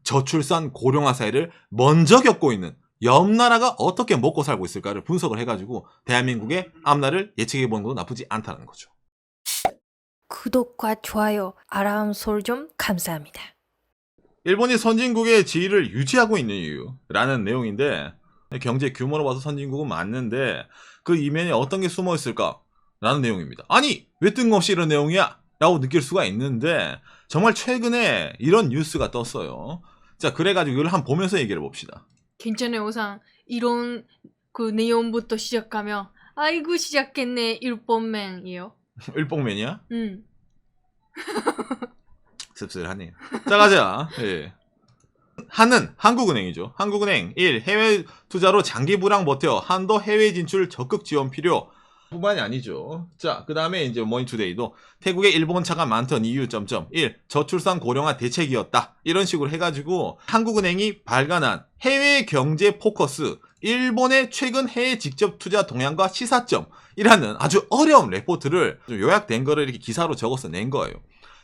저출산 고령화 사회를 먼저 겪고 있는 옆 나라가 어떻게 먹고 살고 있을까를 분석을 해가지고 대한민국의 앞날을 예측해보는 것도 나쁘지 않다는 거죠. 구독과 좋아요, 알람 설정 감사합니다. 일본이 선진국의 지위를 유지하고 있는 이유라는 내용인데, 경제 규모로 봐서 선진국은 맞는데 그 이면에 어떤 게 숨어 있을까라는 내용입니다. 아니, 왜 뜬금없이 이런 내용이야? 라고 느낄 수가 있는데 정말 최근에 이런 뉴스가 떴어요. 자, 그래가지고 이걸 한번 보면서 얘기를 해봅시다. 괜찮아요, 오상. 이런 그 내용부터 시작하면 아이고 시작했네 일본맨이에요. 일봉맨이야? 응. 씁쓸하네요. 자, 가자. 예. 한은 한국은행이죠. 한국은행 1. 해외 투자로 장기 불황 버텨 한도 해외 진출 적극 지원 필요. 뿐만이 아니죠. 자, 그 다음에 이제 머니투데이도 태국에 일본차가 많던 이유 1. 저출산 고령화 대책이었다. 이런 식으로 해가지고 한국은행이 발간한 해외 경제 포커스 일본의 최근 해외 직접 투자 동향과 시사점이라는 아주 어려운 레포트를 좀 요약된 거를 이렇게 기사로 적어서 낸 거예요.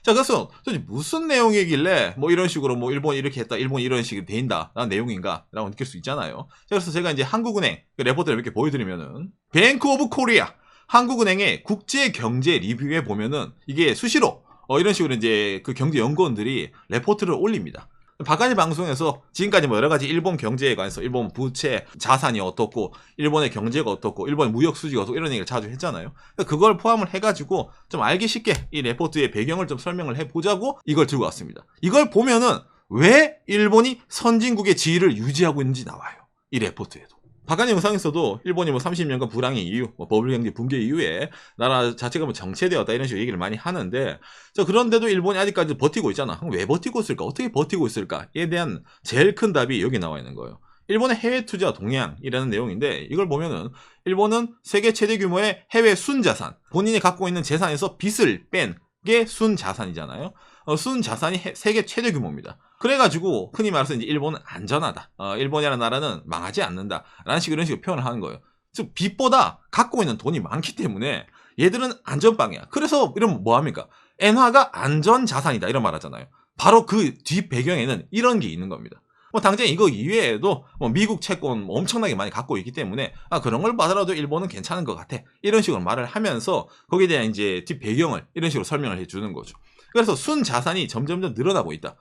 자, 그래서 도대체 무슨 내용이길래 뭐 이런 식으로 뭐 일본이 이렇게 했다, 일본이 이런 식으로 된다라는 내용인가 라고 느낄 수 있잖아요. 자, 그래서 제가 이제 한국은행 그 레포트를 이렇게 보여드리면은 뱅크 오브 코리아 한국은행의 국제 경제 리뷰에 보면은 이게 수시로 이런 식으로 이제 그 경제 연구원들이 레포트를 올립니다. 박간희 방송에서 지금까지 뭐 여러 가지 일본 경제에 관해서 일본 부채, 자산이 어떻고, 일본의 경제가 어떻고, 일본의 무역 수지가 어떻고 이런 얘기를 자주 했잖아요. 그걸 포함을 해가지고 좀 알기 쉽게 이 레포트의 배경을 좀 설명을 해보자고 이걸 들고 왔습니다. 이걸 보면은 왜 일본이 선진국의 지위를 유지하고 있는지 나와요. 이 레포트에도. 박간희 영상에서도 일본이 뭐 30년간 불황의 이유, 뭐 버블 경제 붕괴 이후에 나라 자체가 뭐 정체되었다 이런 식으로 얘기를 많이 하는데, 자, 그런데도 일본이 아직까지 버티고 있잖아. 그럼 왜 버티고 있을까? 어떻게 버티고 있을까에 대한 제일 큰 답이 여기 나와 있는 거예요. 일본의 해외 투자 동향이라는 내용인데, 이걸 보면은 일본은 세계 최대 규모의 해외 순자산, 본인이 갖고 있는 재산에서 빚을 뺀 게 순자산이잖아요. 순자산이 세계 최대 규모입니다. 그래가지고 흔히 말해서 이제 일본은 안전하다. 일본이라는 나라는 망하지 않는다. 라는 식으로 이런 식으로 표현을 하는 거예요. 즉 빚보다 갖고 있는 돈이 많기 때문에 얘들은 안전빵이야. 그래서 이러면 뭐합니까? 엔화가 안전자산이다 이런 말 하잖아요. 바로 그 뒷 배경에는 이런 게 있는 겁니다. 뭐 당장 이거 이외에도 뭐 미국 채권 엄청나게 많이 갖고 있기 때문에 그런 걸 받아라도 일본은 괜찮은 것 같아. 이런 식으로 말을 하면서 거기에 대한 이제 뒷 배경을 이런 식으로 설명을 해주는 거죠. 그래서 순자산이 점점점 늘어나고 있다.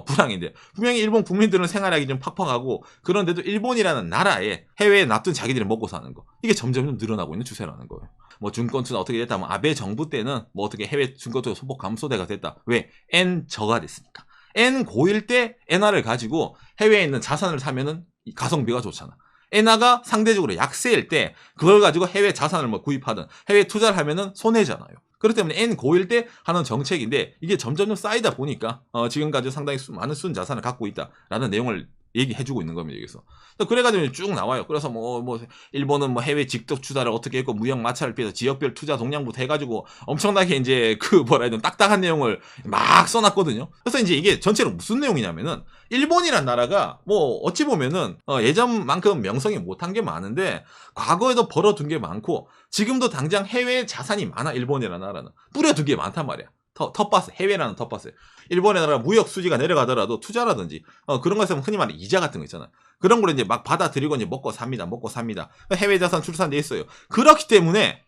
불황인데 분명히 일본 국민들은 생활하기 좀 팍팍하고 그런데도 일본이라는 나라에 해외에 놔둔 자기들이 먹고 사는 거 이게 점점점 늘어나고 있는 추세라는 거예요. 뭐 증권투자 어떻게 됐다. 뭐 아베 정부 때는 뭐 어떻게 해외 증권투자 소폭 감소대가 됐다. 왜? N 저가 됐으니까. N 고일 때 엔화를 가지고 해외에 있는 자산을 사면은 가성비가 좋잖아. 엔화가 상대적으로 약세일 때 그걸 가지고 해외 자산을 뭐 구입하든 해외 투자를 하면은 손해잖아요. 그렇기 때문에 N 고일 때 하는 정책인데 이게 점점 쌓이다 보니까 지금까지 상당히 많은 순자산을 갖고 있다라는 내용을 얘기해주고 있는 겁니다. 여기서. 그래가지고 쭉 나와요. 그래서 뭐 일본은 뭐 해외 직접 투자를 어떻게 했고 무역 마찰을 피해서 지역별 투자 동향부터 해가지고 엄청나게 이제 그 뭐라 해야 되나 딱딱한 내용을 막 써놨거든요. 그래서 이제 이게 전체로 무슨 내용이냐면은 일본이란 나라가 뭐 어찌 보면은 예전만큼 명성이 못한 게 많은데 과거에도 벌어둔 게 많고 지금도 당장 해외에 자산이 많아. 일본이라는 나라는 뿌려둔 게 많단 말이야. 텃밭에 해외라는 텃밭에 일본의 나라 무역 수지가 내려가더라도 투자라든지 그런 것에서 흔히 말하는 이자 같은 거 있잖아. 그런 걸 이제 막 받아들이고 이제 먹고 삽니다. 해외 자산 출산돼 있어요. 그렇기 때문에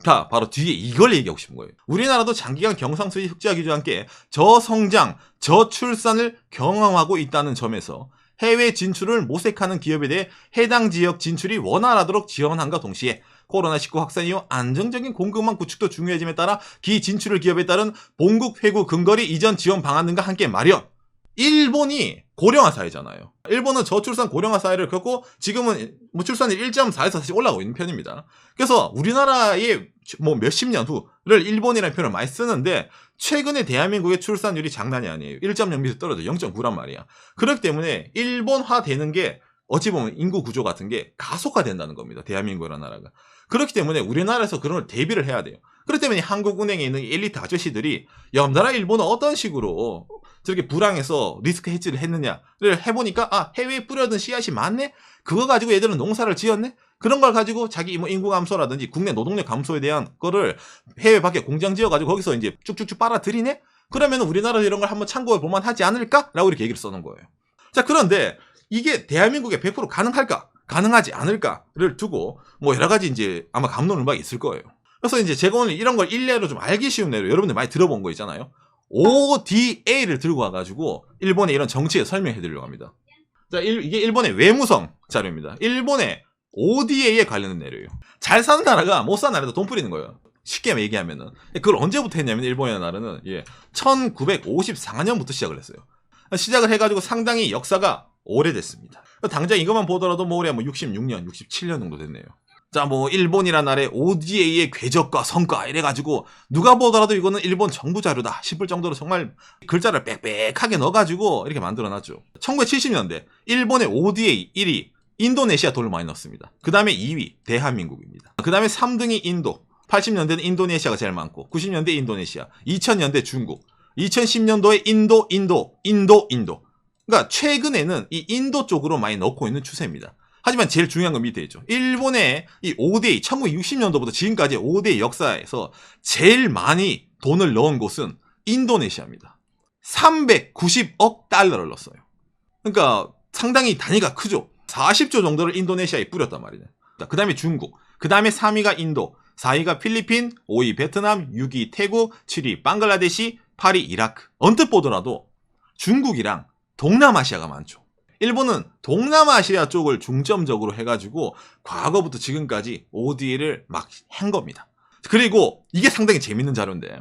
자, 바로 뒤에 이걸 얘기하고 싶은 거예요. 우리나라도 장기간 경상수지 흑자 기조와 함께 저성장, 저출산을 경험하고 있다는 점에서 해외 진출을 모색하는 기업에 대해 해당 지역 진출이 원활하도록 지원함과 동시에 코로나19 확산 이후 안정적인 공급망 구축도 중요해짐에 따라 기진출 기업에 따른 본국 회구 근거리 이전 지원 방안 등과 함께 마련. 일본이 고령화 사회잖아요. 일본은 저출산 고령화 사회를 겪고 지금은 뭐 출산율 1.4에서 다시 올라가고 있는 편입니다. 그래서 우리나라의 뭐 몇십 년 후를 일본이라는 표현을 많이 쓰는데 최근에 대한민국의 출산율이 장난이 아니에요. 1.0 밑에 떨어져 0.9란 말이야. 그렇기 때문에 일본화 되는 게 어찌 보면 인구 구조 같은 게 가속화된다는 겁니다. 대한민국이라는 나라가. 그렇기 때문에 우리나라에서 그런 걸 대비를 해야 돼요. 그렇기 때문에 한국은행에 있는 엘리트 아저씨들이 옆나라 일본은 어떤 식으로 저렇게 불황해서 리스크 헤지를 했느냐를 해보니까 해외에 뿌려둔 씨앗이 많네? 그거 가지고 얘들은 농사를 지었네? 그런 걸 가지고 자기 뭐 인구 감소라든지 국내 노동력 감소에 대한 거를 해외 밖에 공장 지어가지고 거기서 이제 쭉쭉쭉 빨아들이네? 그러면 우리나라 이런 걸 한번 참고해 볼만 하지 않을까? 라고 이렇게 얘기를 써놓은 거예요. 자, 그런데 이게 대한민국에 100% 가능할까? 가능하지 않을까를 두고 뭐 여러 가지 이제 아마 감론을 막 있을 거예요. 그래서 이제 제가 오늘 이런 걸 일례로 좀 알기 쉬운 예로 여러분들 많이 들어본 거 있잖아요. ODA를 들고 와가지고 일본의 이런 정치에 설명해 드리려고 합니다. 자, 이게 일본의 외무성 자료입니다. 일본의 ODA에 관련된 내용이에요. 잘 사는 나라가 못 사는 나라에다 돈 뿌리는 거예요. 쉽게 얘기하면은. 그걸 언제부터 했냐면 일본의 나라는 1954년부터 시작을 했어요. 시작을 해가지고 상당히 역사가 오래됐습니다. 당장 이것만 보더라도 뭐 올해 뭐 66년, 67년 정도 됐네요. 자, 뭐 일본이라는 나라의 ODA의 궤적과 성과 이래가지고 누가 보더라도 이거는 일본 정부 자료다 싶을 정도로 정말 글자를 빽빽하게 넣어가지고 이렇게 만들어놨죠. 1970년대 일본의 ODA 1위 인도네시아 돈을 많이 넣었습니다. 그 다음에 2위 대한민국입니다. 그 다음에 3등이 인도. 80년대는 인도네시아가 제일 많고 90년대 인도네시아, 2000년대 중국, 2010년도에 인도. 그러니까 최근에는 이 인도 쪽으로 많이 넣고 있는 추세입니다. 하지만 제일 중요한 건 밑에 있죠. 일본의 이 ODA 1960년도부터 지금까지 ODA 역사에서 제일 많이 돈을 넣은 곳은 인도네시아입니다. 390억 달러를 넣었어요. 그러니까 상당히 단위가 크죠. 40조 정도를 인도네시아에 뿌렸단 말이에요. 그 다음에 중국, 그 다음에 3위가 인도, 4위가 필리핀, 5위 베트남, 6위 태국, 7위 방글라데시, 8위 이라크. 언뜻 보더라도 중국이랑 동남아시아가 많죠. 일본은 동남아시아 쪽을 중점적으로 해가지고 과거부터 지금까지 ODA를 막 한 겁니다. 그리고 이게 상당히 재밌는 자료인데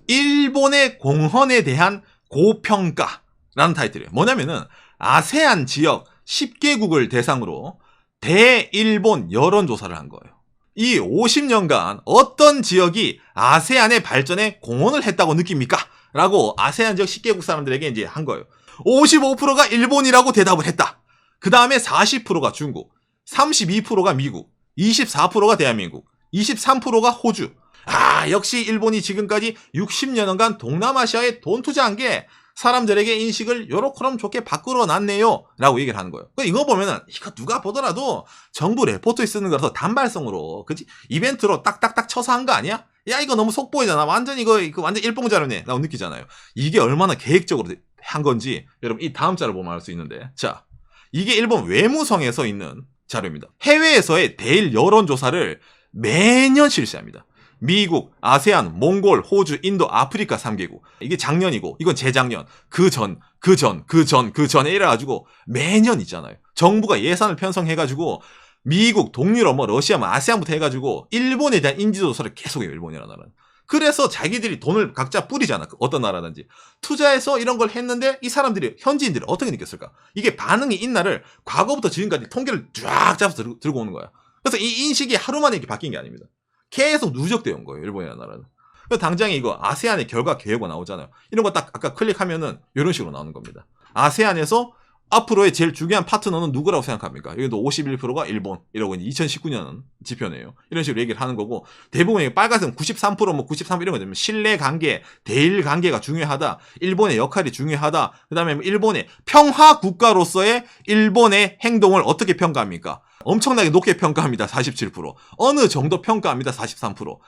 일본의 공헌에 대한 고평가라는 타이틀이에요. 뭐냐면은 아세안 지역 10개국을 대상으로 대일본 여론조사를 한 거예요. 이 50년간 어떤 지역이 아세안의 발전에 공헌을 했다고 느낍니까? 라고 아세안 지역 10개국 사람들에게 이제 한 거예요. 55%가 일본이라고 대답을 했다. 그 다음에 40%가 중국, 32%가 미국, 24%가 대한민국, 23%가 호주. 아, 역시 일본이 지금까지 60년간 동남아시아에 돈 투자한 게 사람들에게 인식을 요렇게럼 좋게 바꾸어 놨네요. 라고 얘기를 하는 거예요. 이거 보면은, 이거 누가 보더라도 정부 레포트에 쓰는 거라서 단발성으로, 그치? 이벤트로 딱딱딱 쳐서 한 거 아니야? 야, 이거 너무 속보이잖아. 완전 이거 완전 일봉자료네. 라고 느끼잖아요. 이게 얼마나 계획적으로 한 건지, 여러분, 이 다음 자를 보면 알 수 있는데. 자, 이게 일본 외무성에서 있는 자료입니다. 해외에서의 대일 여론조사를 매년 실시합니다. 미국, 아세안, 몽골, 호주, 인도, 아프리카 3개국. 이게 작년이고, 이건 재작년, 그 전에 이래가지고 매년 있잖아요. 정부가 예산을 편성해가지고 미국, 동유럽, 러시아, 아세안부터 해가지고 일본에 대한 인지도조사를 계속해요, 일본이라는 나라는. 그래서 자기들이 돈을 각자 뿌리잖아. 어떤 나라든지. 투자해서 이런 걸 했는데 이 사람들이, 현지인들이 어떻게 느꼈을까? 이게 반응이 있나를 과거부터 지금까지 통계를 쫙 잡아서 들고 오는 거야. 그래서 이 인식이 하루 만에 이렇게 바뀐 게 아닙니다. 계속 누적되어 온 거예요, 일본이라는 나라는. 그래서 당장에 이거 아세안의 결과 계획가 나오잖아요. 이런 거 딱 아까 클릭하면은 이런 식으로 나오는 겁니다. 아세안에서 앞으로의 제일 중요한 파트너는 누구라고 생각합니까? 여기도 51%가 일본, 이러고 이제 2019년 지표네요. 이런 식으로 얘기를 하는 거고, 대부분 빨간색 93%, 뭐 93 이런 거 되면 신뢰 관계, 대일 관계가 중요하다, 일본의 역할이 중요하다, 그 다음에 일본의 평화 국가로서의 일본의 행동을 어떻게 평가합니까? 엄청나게 높게 평가합니다. 47%. 어느 정도 평가합니다. 43%.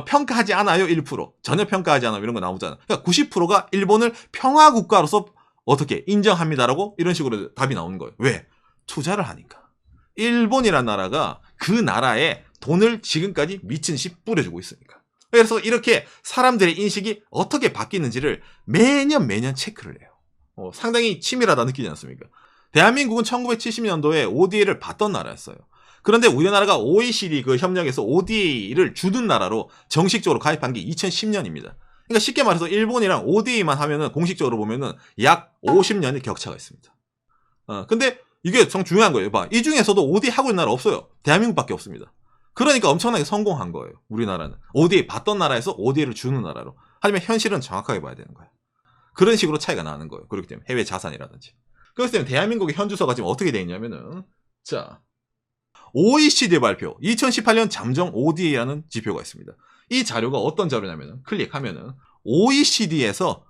평가하지 않아요. 1%. 전혀 평가하지 않아요. 이런 거 나오잖아요. 그러니까 90%가 일본을 평화 국가로서 어떻게 인정합니다라고 이런 식으로 답이 나오는 거예요. 왜? 투자를 하니까. 일본이라는 나라가 그 나라에 돈을 지금까지 미친 듯이 뿌려주고 있으니까. 그래서 이렇게 사람들의 인식이 어떻게 바뀌는지를 매년 체크를 해요. 상당히 치밀하다 느끼지 않습니까? 대한민국은 1970년도에 ODA를 받던 나라였어요. 그런데 우리나라가 OECD 그 협력에서 ODA를 주는 나라로 정식적으로 가입한 게 2010년입니다. 그러니까 쉽게 말해서 일본이랑 ODA만 하면은 공식적으로 보면은 약 50년의 격차가 있습니다. 근데 이게 참 중요한 거예요. 봐. 이 중에서도 ODA 하고 있는 나라 없어요. 대한민국밖에 없습니다. 그러니까 엄청나게 성공한 거예요. 우리나라는. ODA 받던 나라에서 ODA를 주는 나라로. 하지만 현실은 정확하게 봐야 되는 거예요. 그런 식으로 차이가 나는 거예요. 그렇기 때문에 해외 자산이라든지. 그렇기 때문에 대한민국의 현주소가 지금 어떻게 되어 있냐면은, 자, OECD 발표 2018년 잠정 ODA라는 지표가 있습니다. 이 자료가 어떤 자료냐면은 클릭하면은 OECD에서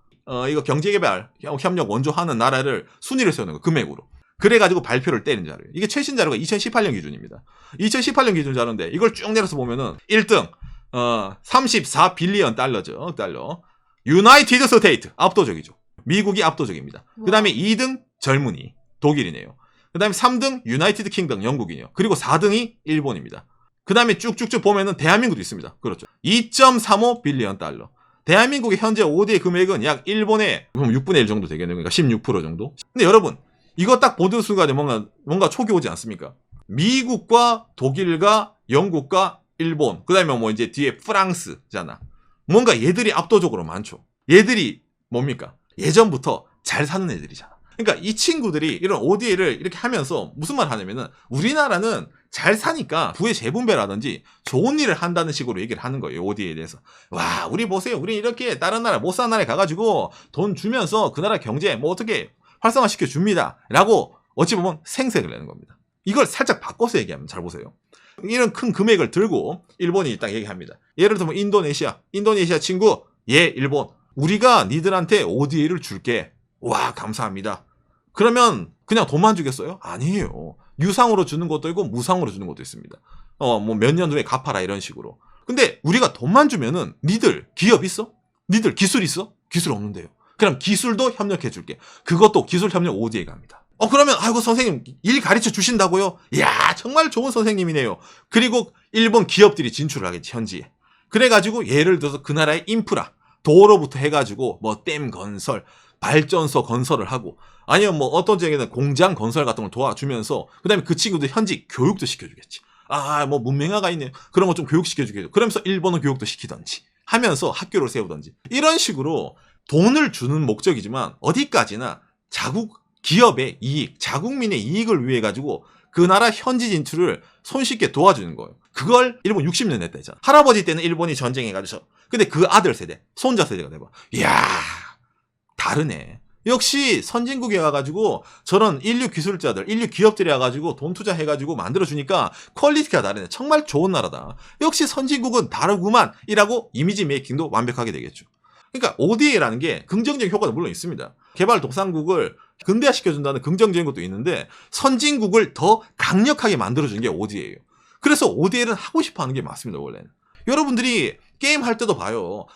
이거 경제개발 협력 원조하는 나라를 순위를 세우는 거 금액으로. 그래가지고 발표를 때린 자료예요. 이게 최신 자료가 2018년 기준입니다. 2018년 기준 자료인데 이걸 쭉 내려서 보면은 1등 34빌리언 달러죠. 달러. 유나이티드 스테이트 압도적이죠. 미국이 압도적입니다. 그 다음에 2등 젊은이. 독일이네요. 그 다음에 3등 유나이티드 킹덤 영국이네요. 그리고 4등이 일본입니다. 그 다음에 쭉쭉쭉 보면은 대한민국도 있습니다. 그렇죠. 2.35 빌리언 달러. 대한민국의 현재 ODA 금액은 약 일본의 6분의 1 정도 되겠네요. 그러니까 16% 정도. 근데 여러분, 이거 딱 보는 순간에 뭔가 촉이 오지 않습니까? 미국과 독일과 영국과 일본, 그 다음에 뭐 이제 뒤에 프랑스잖아. 뭔가 얘들이 압도적으로 많죠. 얘들이 뭡니까? 예전부터 잘 사는 애들이잖아. 그러니까 이 친구들이 이런 ODA를 이렇게 하면서 무슨 말 하냐면은 우리나라는 잘 사니까 부의 재분배라든지 좋은 일을 한다는 식으로 얘기를 하는 거예요. ODA에 대해서. 와, 우리 보세요. 우리 이렇게 다른 나라 못 사는 나라에 가가지고 돈 주면서 그 나라 경제 뭐 어떻게 활성화시켜 줍니다. 라고 어찌 보면 생색을 내는 겁니다. 이걸 살짝 바꿔서 얘기하면 잘 보세요. 이런 큰 금액을 들고 일본이 딱 얘기합니다. 예를 들면 인도네시아 친구, 예, 일본. 우리가 니들한테 ODA를 줄게. 와, 감사합니다. 그러면 그냥 돈만 주겠어요? 아니에요. 유상으로 주는 것도 있고 무상으로 주는 것도 있습니다. 뭐 몇 년 후에 갚아라 이런 식으로. 근데 우리가 돈만 주면은 니들 기업 있어? 니들 기술 있어? 기술 없는데요. 그럼 기술도 협력해 줄게. 그것도 기술 협력 ODA 갑니다. 그러면 아이고 선생님 일 가르쳐 주신다고요? 이야, 정말 좋은 선생님이네요. 그리고 일본 기업들이 진출을 하겠지, 현지에. 그래가지고 예를 들어서 그 나라의 인프라, 도로부터 해가지고 뭐 댐 건설, 발전소 건설을 하고, 아니면 뭐 어떤 지역에는 공장 건설 같은 걸 도와주면서 그 다음에 그 친구들 현지 교육도 시켜주겠지. 뭐 문맹아가 있네요. 그런 거 좀 교육시켜주겠죠. 그러면서 일본어 교육도 시키던지 하면서 학교를 세우던지 이런 식으로 돈을 주는 목적이지만 어디까지나 자국 기업의 이익, 자국민의 이익을 위해 가지고 그 나라 현지 진출을 손쉽게 도와주는 거예요. 그걸 일본 60년 했다 했잖아. 할아버지 때는 일본이 전쟁해가지고 근데 그 아들 세대, 손자 세대가 돼봐. 이야, 다르네. 역시 선진국에 와가지고 저런 인류 기술자들, 인류 기업들이 와가지고 돈 투자해가지고 만들어주니까 퀄리티가 다르네. 정말 좋은 나라다. 역시 선진국은 다르구만 이라고 이미지 메이킹도 완벽하게 되겠죠. 그러니까 ODA라는 게 긍정적인 효과도 물론 있습니다. 개발도상국을 근대화시켜준다는 긍정적인 것도 있는데 선진국을 더 강력하게 만들어주는 게 ODA예요. 그래서 ODA는 하고 싶어 하는 게 맞습니다, 원래는. 여러분들이 게임 할 때도 봐요.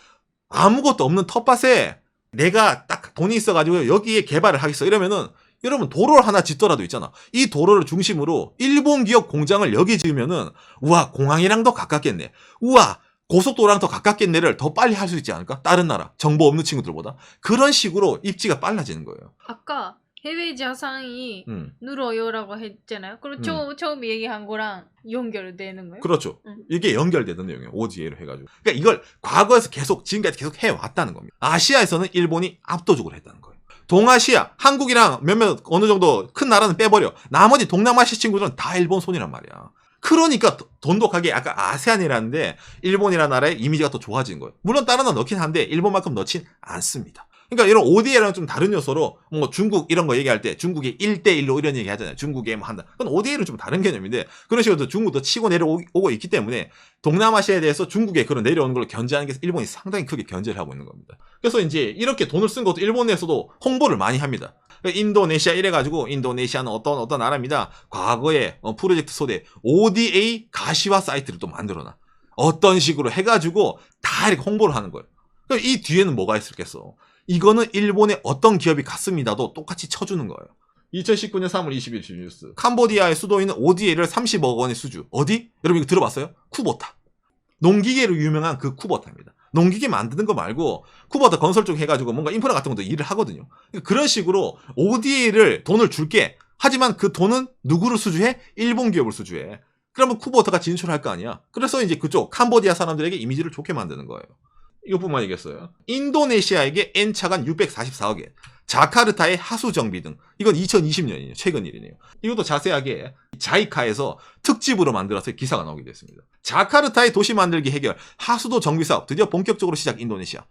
아무것도 없는 텃밭에 내가 딱 돈이 있어가지고 여기에 개발을 하겠어 이러면은 여러분 도로를 하나 짓더라도 있잖아. 이 도로를 중심으로 일본 기업 공장을 여기 지으면은 우와, 공항이랑 더 가깝겠네. 우와, 고속도로랑 더 가깝겠네를 더 빨리 할 수 있지 않을까? 다른 나라 정보 없는 친구들보다. 그런 식으로 입지가 빨라지는 거예요. 아까 해외 자산이 늘어요라고 했잖아요. 그럼 처음 얘기한 거랑 연결되는 거예요? 그렇죠. 이게 연결되는 내용이에요. ODA로 해가지고. 그러니까 이걸 과거에서 지금까지 계속 해왔다는 겁니다. 아시아에서는 일본이 압도적으로 했다는 거예요. 동아시아, 한국이랑 몇몇 어느 정도 큰 나라는 빼버려. 나머지 동남아시아 친구들은 다 일본 손이란 말이야. 그러니까 돈독하게 아까 아세안이라는데 일본이라는 나라의 이미지가 더 좋아진 거예요. 물론 다른 나라 넣긴 한데 일본만큼 넣진 않습니다. 그러니까 이런 ODA랑 좀 다른 요소로 뭐 중국 이런 거 얘기할 때 중국이 1대1로 이런 얘기 하잖아요. 중국에 뭐 한다. 그건 ODA는 좀 다른 개념인데 그런 식으로 중국도 치고 내려오고 있기 때문에 동남아시아에 대해서 중국에 그런 내려오는 걸 견제하는 게 일본이 상당히 크게 견제를 하고 있는 겁니다. 그래서 이제 이렇게 돈을 쓴 것도 일본에서도 홍보를 많이 합니다. 인도네시아 이래가지고 인도네시아는 어떤 나라입니다. 과거에 프로젝트 소대 ODA 가시화 사이트를 또 만들어놔. 어떤 식으로 해가지고 다 이렇게 홍보를 하는 거예요. 그럼 이 뒤에는 뭐가 있을겠어? 이거는 일본의 어떤 기업이 갔습니다도 똑같이 쳐주는 거예요. 2019년 3월 20일 뉴스. 캄보디아의 수도인은 ODA를 30억 원의 수주. 어디? 여러분 이거 들어봤어요? 쿠보타. 농기계로 유명한 그 쿠보타입니다. 농기계 만드는 거 말고 쿠보타 건설 쪽 해가지고 뭔가 인프라 같은 것도 일을 하거든요. 그런 식으로 ODA를 돈을 줄게. 하지만 그 돈은 누구를 수주해? 일본 기업을 수주해. 그러면 쿠보타가 진출할 거 아니야. 그래서 이제 그쪽 캄보디아 사람들에게 이미지를 좋게 만드는 거예요. 이것뿐만 아니겠어요. 인도네시아에게 N차관 644억 엔, 자카르타의 하수 정비 등. 이건 2020년이에요. 최근 일이네요. 이것도 자세하게 자이카에서 특집으로 만들어서 기사가 나오게 됐습니다. 자카르타의 도시 만들기 해결, 하수도 정비 사업 드디어 본격적으로 시작. 인도네시아.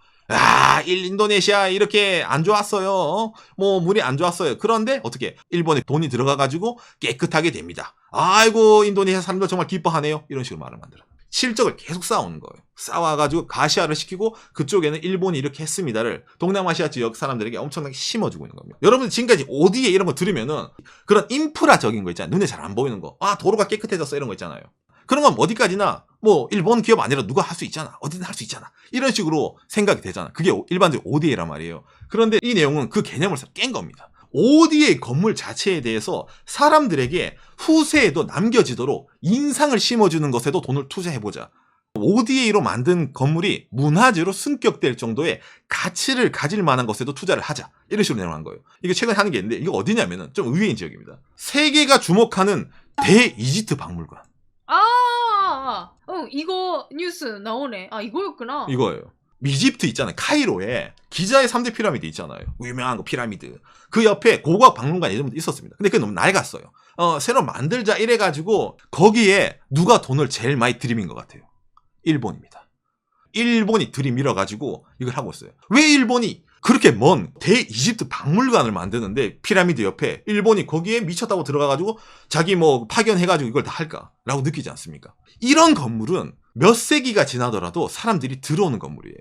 인도네시아 이렇게 안 좋았어요. 뭐 물이 안 좋았어요. 그런데 어떻게 일본에 돈이 들어가가지고 깨끗하게 됩니다. 아이고 인도네시아 사람들 정말 기뻐하네요. 이런 식으로 말을 만들어. 실적을 계속 쌓아오는 거예요. 쌓아가지고 가시화를 시키고 그쪽에는 일본이 이렇게 했습니다를 동남아시아 지역 사람들에게 엄청나게 심어주고 있는 겁니다. 여러분 지금까지 ODA 이런 거 들으면은 그런 인프라적인 거 있잖아요. 눈에 잘 안 보이는 거. 도로가 깨끗해졌어 이런 거 있잖아요. 그런 건 어디까지나 뭐 일본 기업 아니라 누가 할 수 있잖아. 어디든 할 수 있잖아. 이런 식으로 생각이 되잖아. 그게 일반적인 ODA란 말이에요. 그런데 이 내용은 그 개념을 깬 겁니다. ODA 건물 자체에 대해서 사람들에게 후세에도 남겨지도록 인상을 심어주는 것에도 돈을 투자해보자. ODA로 만든 건물이 문화재로 승격될 정도의 가치를 가질 만한 것에도 투자를 하자. 이런 식으로 내놓은 거예요. 이게 최근에 하는 게 있는데 이거 어디냐면은 좀 의외인 지역입니다. 세계가 주목하는 대이집트 박물관. 이거 뉴스 나오네. 아, 이거였구나. 이거예요. 이집트 있잖아요. 카이로에 기자의 3대 피라미드 있잖아요. 유명한 거 피라미드. 그 옆에 고고학 박물관 예전부터 있었습니다. 근데 그게 너무 낡았어요. 새로 만들자 이래가지고 거기에 누가 돈을 제일 많이 들이민 것 같아요. 일본입니다. 일본이 들이밀어가지고 이걸 하고 있어요. 왜 일본이 그렇게 먼 대이집트 박물관을 만드는데 피라미드 옆에 일본이 거기에 미쳤다고 들어가가지고 자기 뭐 파견해가지고 이걸 다 할까라고 느끼지 않습니까? 이런 건물은 몇 세기가 지나더라도 사람들이 들어오는 건물이에요.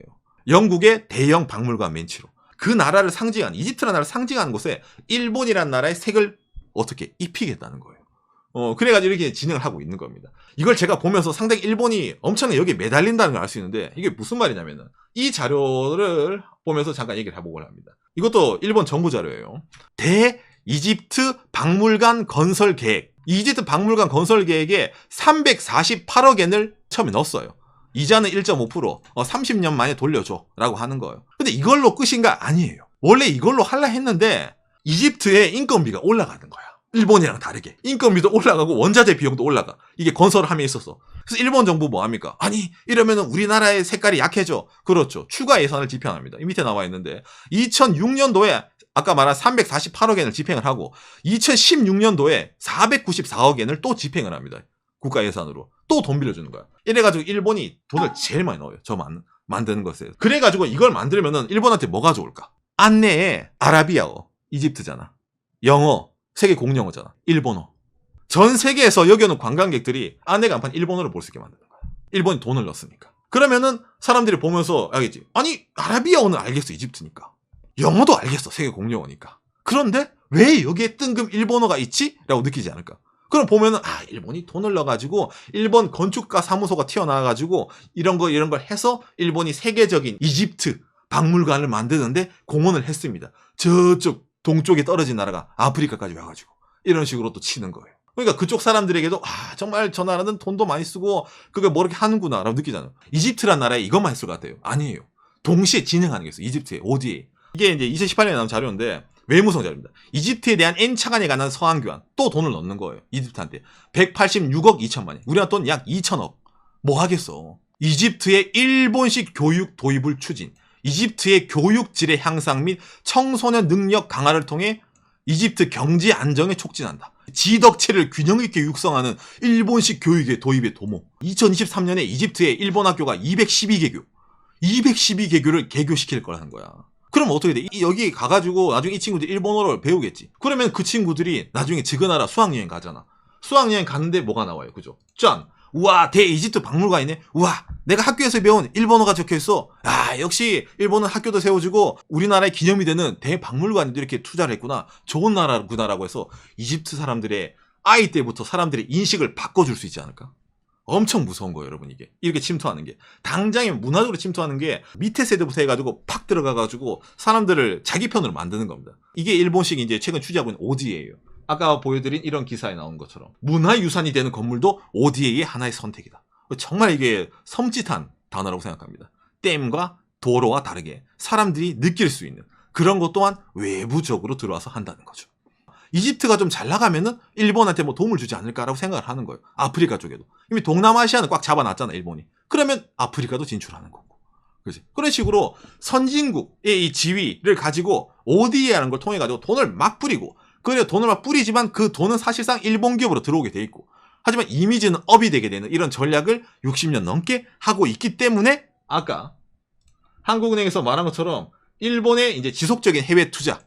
영국의 대형 박물관 멘치로. 그 나라를 상징하는, 이집트라는 나라를 상징하는 곳에 일본이라는 나라의 색을 어떻게 입히겠다는 거예요. 그래가지고 이렇게 진행을 하고 있는 겁니다. 이걸 제가 보면서 상당히 일본이 엄청나게 여기에 매달린다는 걸 알 수 있는데 이게 무슨 말이냐면은 이 자료를 보면서 잠깐 얘기를 해보고 합니다. 이것도 일본 정부 자료예요. 대이집트 박물관 건설 계획. 이집트 박물관 건설 계획에 348억 엔을 처음에 넣었어요. 이자는 1.5%, 30년 만에 돌려줘 라고 하는 거예요. 근데 이걸로 끝인가? 아니에요. 원래 이걸로 하려 했는데 이집트의 인건비가 올라가는 거야. 일본이랑 다르게 인건비도 올라가고 원자재 비용도 올라가. 이게 건설을 함에 있어서. 그래서 일본 정부 뭐 합니까? 아니 이러면은 우리나라의 색깔이 약해져. 그렇죠. 추가 예산을 집행합니다. 이 밑에 나와 있는데 2006년도에 아까 말한 348억 엔을 집행을 하고 2016년도에 494억 엔을 또 집행을 합니다. 국가 예산으로. 또 돈 빌려주는 거야. 이래가지고 일본이 돈을 제일 많이 넣어요. 저 만드는 것에. 그래가지고 이걸 만들면은 일본한테 뭐가 좋을까? 안내에 아라비아어, 이집트잖아. 영어, 세계 공용어잖아. 일본어. 전 세계에서 여기 오는 관광객들이 안내 간판 일본어를 볼 수 있게 만드는 거야. 일본이 돈을 넣었으니까. 그러면은 사람들이 보면서 알겠지. 아니 아라비아어는 알겠어. 이집트니까. 영어도 알겠어. 세계 공용어니까. 그런데 왜 여기에 뜬금 일본어가 있지? 라고 느끼지 않을까? 그럼 보면은 일본이 돈을 넣어가지고 일본 건축가 사무소가 튀어나와가지고 이런 걸 해서 일본이 세계적인 이집트 박물관을 만드는데 공헌을 했습니다. 저쪽 동쪽에 떨어진 나라가 아프리카까지 와가지고 이런 식으로 또 치는 거예요. 그러니까 그쪽 사람들에게도 정말 저 나라는 돈도 많이 쓰고 그걸 뭐 이렇게 하는구나 라고 느끼잖아요. 이집트란 나라에 이것만 있을 것 같아요. 아니에요. 동시에 진행하는 게 있어요. 이집트의 ODA. 이게 이제 2018년에 나온 자료인데 외무성 자료입니다. 이집트에 대한 N차관에 관한 서한 교환 또 돈을 넣는 거예요. 이집트한테 186억 2천만 원. 우리나라 돈 약 2천억. 뭐 하겠어. 이집트의 일본식 교육 도입을 추진. 이집트의 교육 질의 향상 및 청소년 능력 강화를 통해 이집트 경제 안정에 촉진한다. 지덕체를 균형 있게 육성하는 일본식 교육의 도입의 도모. 2023년에 이집트의 일본 학교가 212개교. 212개교를 개교시킬 거라는 거야. 그럼 어떻게 돼? 여기 가가지고 나중에 이 친구들이 일본어를 배우겠지. 그러면 그 친구들이 나중에 지그나라 수학여행 가잖아. 수학여행 가는데 뭐가 나와요? 그죠? 짠! 우와, 대이집트 박물관이네? 우와, 내가 학교에서 배운 일본어가 적혀있어. 역시 일본은 학교도 세워주고 우리나라의 기념이 되는 대박물관에도 이렇게 투자를 했구나. 좋은 나라구나라고 해서 이집트 사람들의 아이 때부터 사람들의 인식을 바꿔줄 수 있지 않을까? 엄청 무서운 거예요, 여러분. 이게 이렇게 침투하는 게 당장에 문화적으로 침투하는 게 밑에 세대부터 해가지고 팍 들어가가지고 사람들을 자기 편으로 만드는 겁니다. 이게 일본식 이제 최근 취재하고 있는 ODA예요. 아까 보여드린 이런 기사에 나온 것처럼 문화유산이 되는 건물도 ODA의 하나의 선택이다. 정말 이게 섬찟한 단어라고 생각합니다. 댐과 도로와 다르게 사람들이 느낄 수 있는 그런 것 또한 외부적으로 들어와서 한다는 거죠. 이집트가 좀 잘 나가면은 일본한테 뭐 도움을 주지 않을까라고 생각을 하는 거예요. 아프리카 쪽에도. 이미 동남아시아는 꽉 잡아놨잖아, 일본이. 그러면 아프리카도 진출하는 거고. 그렇지? 그런 식으로 선진국의 이 지위를 가지고 ODA라는 걸 통해가지고 돈을 막 뿌리고, 그래 돈을 막 뿌리지만 그 돈은 사실상 일본 기업으로 들어오게 돼 있고, 하지만 이미지는 업이 되게 되는 이런 전략을 60년 넘게 하고 있기 때문에 아까 한국은행에서 말한 것처럼 일본의 이제 지속적인 해외 투자,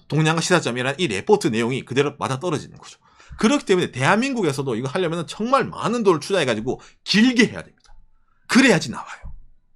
동양화 시사점이라는 이 레포트 내용이 그대로 맞아 떨어지는 거죠. 그렇기 때문에 대한민국에서도 이거 하려면 정말 많은 돈을 투자해가지고 길게 해야 됩니다. 그래야지 나와요.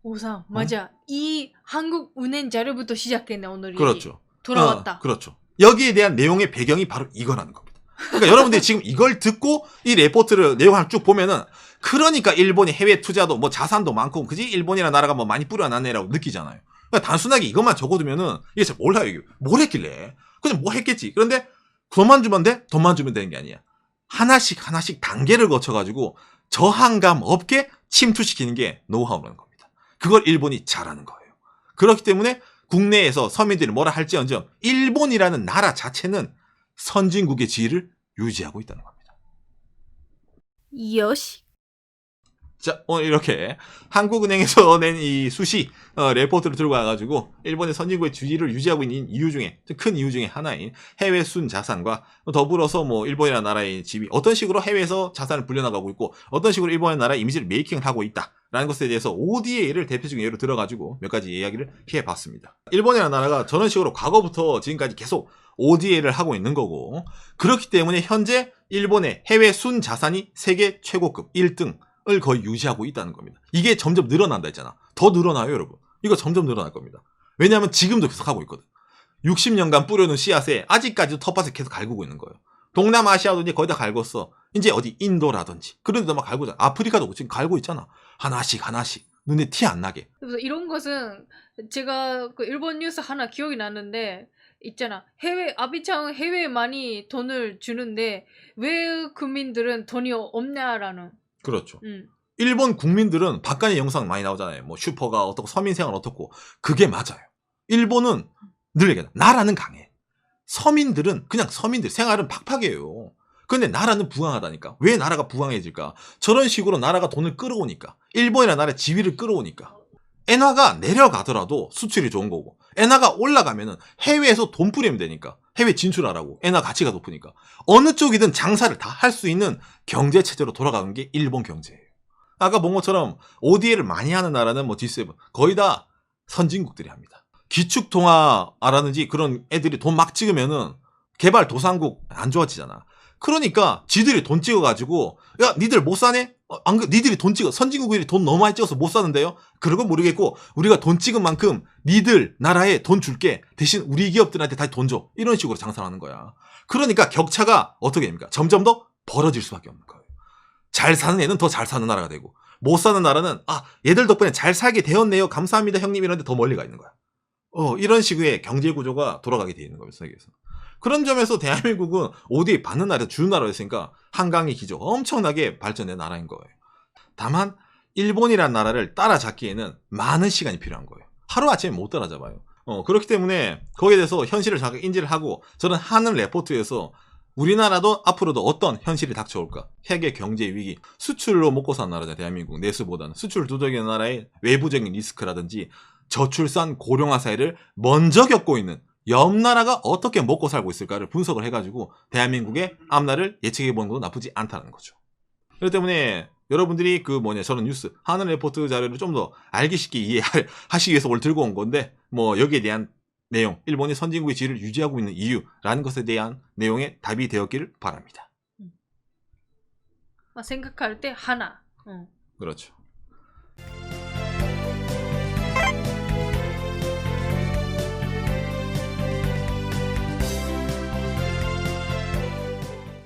오상, 맞아. 이 한국은행 자료부터 시작했네, 오늘이. 그렇죠. 돌아왔다. 그렇죠. 여기에 대한 내용의 배경이 바로 이거라는 겁니다. 그러니까 여러분들이 지금 이걸 듣고 이 레포트를 내용을 쭉 보면은 그러니까 일본이 해외 투자도 뭐 자산도 많고 그지 일본이라는 나라가 뭐 많이 뿌려놨네라고 느끼잖아요. 그러니까 단순하게 이것만 적어두면은 이게 잘 몰라요. 이게 뭘 했길래 그냥 뭐 했겠지. 그런데 돈만 주면 돼? 돈만 주면 되는 게 아니야. 하나씩 단계를 거쳐가지고 저항감 없게 침투시키는 게 노하우라는 겁니다. 그걸 일본이 잘하는 거예요. 그렇기 때문에 국내에서 서민들이 뭐라 할지언정 일본이라는 나라 자체는 선진국의 지위를 유지하고 있다는 겁니다. 요시. 자, 오늘 이렇게 한국은행에서 낸 이 수시 레포트를 들고 와가지고 일본의 선진국의 지위를 유지하고 있는 이유 중에 큰 이유 중에 하나인 해외 순 자산과 더불어서 뭐 일본이라는 나라의 지위 어떤 식으로 해외에서 자산을 불려나가고 있고 어떤 식으로 일본의 나라의 이미지를 메이킹을 하고 있다라는 것에 대해서 ODA를 대표적인 예로 들어가지고 몇 가지 이야기를 해봤습니다. 일본이라는 나라가 저런 식으로 과거부터 지금까지 계속 ODA를 하고 있는 거고 그렇기 때문에 현재 일본의 해외 순 자산이 세계 최고급 1등 을 거의 유지하고 있다는 겁니다. 이게 점점 늘어난다 했잖아. 더 늘어나요, 여러분. 이거 점점 늘어날 겁니다. 왜냐하면 지금도 계속 하고 있거든. 60년간 뿌려놓은 씨앗에 아직까지도 텃밭을 계속 갈구고 있는 거예요. 동남아시아도 이제 거의 다 갈궜어. 이제 어디 인도라든지 그런 데도 막 갈구잖아. 아프리카도 지금 갈고 있잖아. 하나씩 눈에 티 안 나게. 그래서 이런 것은 제가 그 일본 뉴스 하나 기억이 나는데 있잖아. 아비짱은 해외에 많이 돈을 주는데 왜 국민들은 돈이 없냐라는. 그렇죠. 일본 국민들은 바깥의 영상 많이 나오잖아요. 뭐 슈퍼가 어떻고 서민생활 어떻고 그게 맞아요. 일본은 늘 얘기하잖아. 나라는 강해. 서민들은 그냥 서민들 생활은 팍팍해요. 근데 나라는 부강하다니까. 왜 나라가 부강해질까? 저런 식으로 나라가 돈을 끌어오니까. 일본이라는 나라의 지위를 끌어오니까. 엔화가 내려가더라도 수출이 좋은 거고 엔화가 올라가면은 해외에서 돈 뿌리면 되니까. 해외 진출하라고. 엔화 가치가 높으니까. 어느 쪽이든 장사를 다 할 수 있는 경제 체제로 돌아가는 게 일본 경제예요. 아까 본 것처럼 ODA를 많이 하는 나라는 뭐 G7 거의 다 선진국들이 합니다. 기축통화라든지 그런 애들이 돈 막 찍으면은 개발도상국 안 좋아지잖아. 그러니까 지들이 돈 찍어가지고 야 니들 못 사네? 니들이 돈 찍어 선진국들이 돈 너무 많이 찍어서 못 사는데요? 그런 건 모르겠고 우리가 돈 찍은 만큼 니들 나라에 돈 줄게 대신 우리 기업들한테 다시 돈 줘 이런 식으로 장사를 하는 거야. 그러니까 격차가 어떻게 됩니까? 점점 더 벌어질 수밖에 없는 거예요. 잘 사는 애는 더 잘 사는 나라가 되고 못 사는 나라는 얘들 덕분에 잘 살게 되었네요 감사합니다 형님 이런데 더 멀리 가 있는 거야. 이런 식의 경제 구조가 돌아가게 돼 있는 거예요 세계에서. 그런 점에서 대한민국은 ODA 받는 나라에서 주는 나라였으니까 한강의 기조 엄청나게 발전된 나라인 거예요. 다만 일본이라는 나라를 따라잡기에는 많은 시간이 필요한 거예요. 하루아침에 못 따라잡아요. 그렇기 때문에 거기에 대해서 현실을 잘 인지를 하고 저는 하는 레포트에서 우리나라도 앞으로도 어떤 현실이 닥쳐올까? 세계 경제 위기, 수출로 먹고 사는 나라잖아요. 대한민국 내수보다는 수출을 두들기는 나라의 외부적인 리스크라든지 저출산 고령화 사회를 먼저 겪고 있는 옆 나라가 어떻게 먹고 살고 있을까를 분석을 해가지고 대한민국의 앞날을 예측해보는 것도 나쁘지 않다는 거죠. 그렇기 때문에 여러분들이 저런 뉴스, 하는 레포트 자료를 좀 더 알기 쉽게 이해하시기 위해서 오늘 들고 온 건데 뭐 여기에 대한 내용, 일본이 선진국의 지위를 유지하고 있는 이유라는 것에 대한 내용의 답이 되었기를 바랍니다. 생각할 때 하나. 그렇죠.